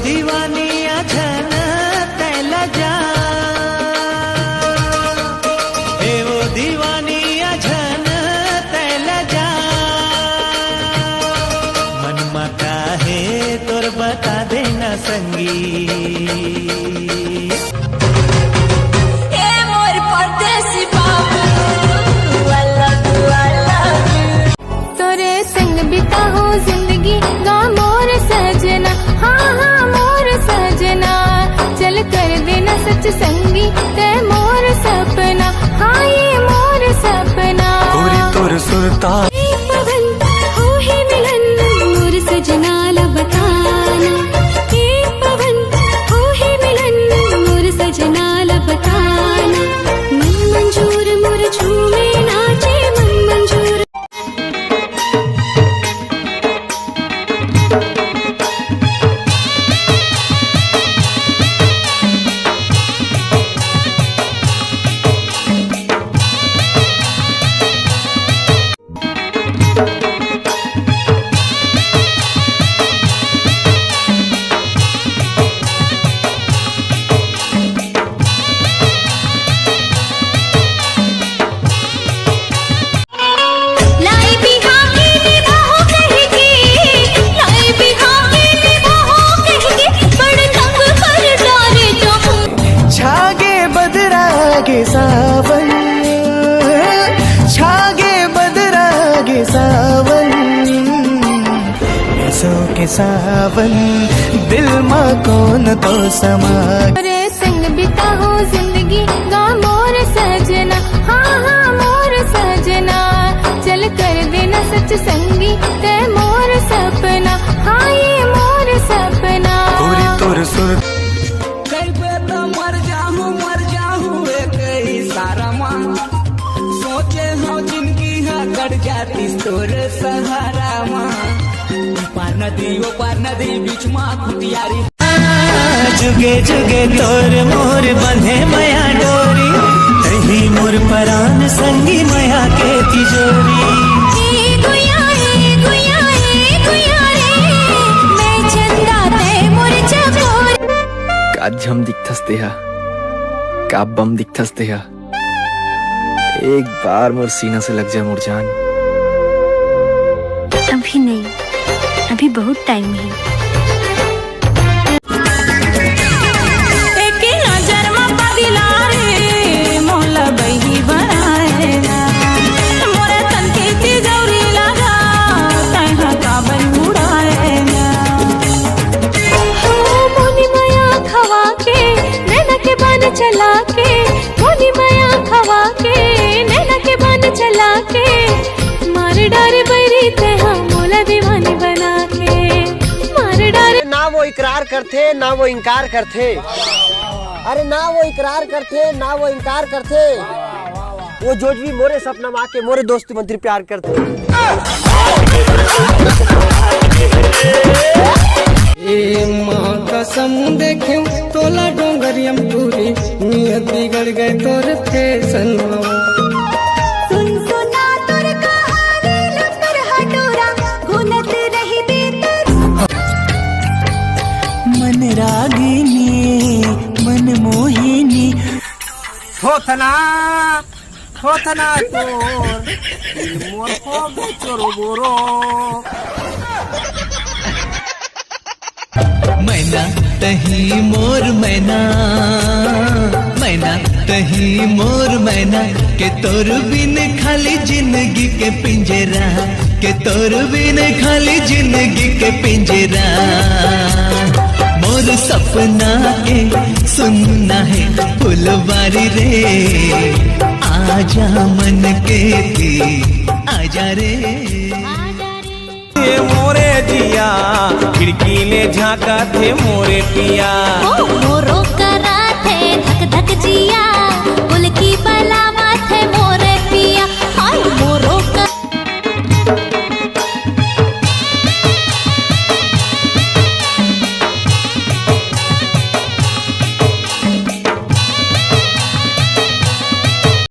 दीवानी अझन तैला जा, हे वो दीवानी अझन तैला जा, मन माता है तोर बता देना संगी। बिता हो जिंदगी गा मोर सजना, हाँ हाँ मोर सजना, चल कर देना सच संगी ते मोर सपना, हाँ ये मोर सपना। पूरी तोर सुरता पवन हो ही मिलन मोर सजना ला बताना, एक पवन हो ही मिलन मोर सजना ला बताना, मन मंजूर मोर झूमे नाचे मन मंजूर। सावन छागे बदरा गे सावन, ऐसो के सावन दिल मा कौन तो समा। मोरे संग बिता हो जिंदगी गा मोर सजना, हाँ हाँ मोर सजना, चल कर देना सच संगी ते मोर सपना, हाँ ये मोर सपना। पूरी तोर सुर सोचे हो जिनकी है कट जाती तोर सहारा माँ, पार नदी बीच माँ खुटियारी। जुगे जुगे तोर मोर बंधे मया डोरी, रही मोर परान संगी मया के तिजोरी। गुया गुया गुया रे मैं चंदा ते मोर चकोर। का झम दिखथस तेहा, का बम दिखथस तेहा, एक बार मोर सीना से लग जा मोर जान। अभी नहीं, अभी बहुत टाइम है। एक नजर में पगला रे मोला बही बनाएगा, मोरे तन के तिजोरी लगा तैहा काबन उड़ाएगा। हो मोनी माया खवा के नैना के बान चला के, मोनी माया खवा के नैना के बान चला के, मार डारे बैरी ते हम मोला दीवानी बना के, मार डारे। ना वो इकरार करते ना वो इनकार करते, अरे ना वो इकरार करते ना वो इनकार करते, वो जोज भी मोरे सपना माँ के मोरे दोस्त मंत्री प्यार करते। ए माँ कसम देखे तोला डोंगरियम टूरी, नियत बिगड़ गए तोर फैशन। सुन सुना तोर कहानी लतर हटोरा घुनत रही बीतर। मन रागिनी मन मोहिनी, थोथना थोथना तोर मोर हो गए चोरो बोरो। मैना तही मोर मैना, मैना तही मोर मैना, के तोर बिन खाली जिंदगी के पिंजरा, के तोर बिन खाली जिंदगी के पिंजरा। मोर सपना के सुनना है फुलवारी रे, आजा मन के थी आजा रे। मोरे जिया खिड़की ले झांका थे मोरे पिया, मोरो करा थे धक धक जिया, पुल की बला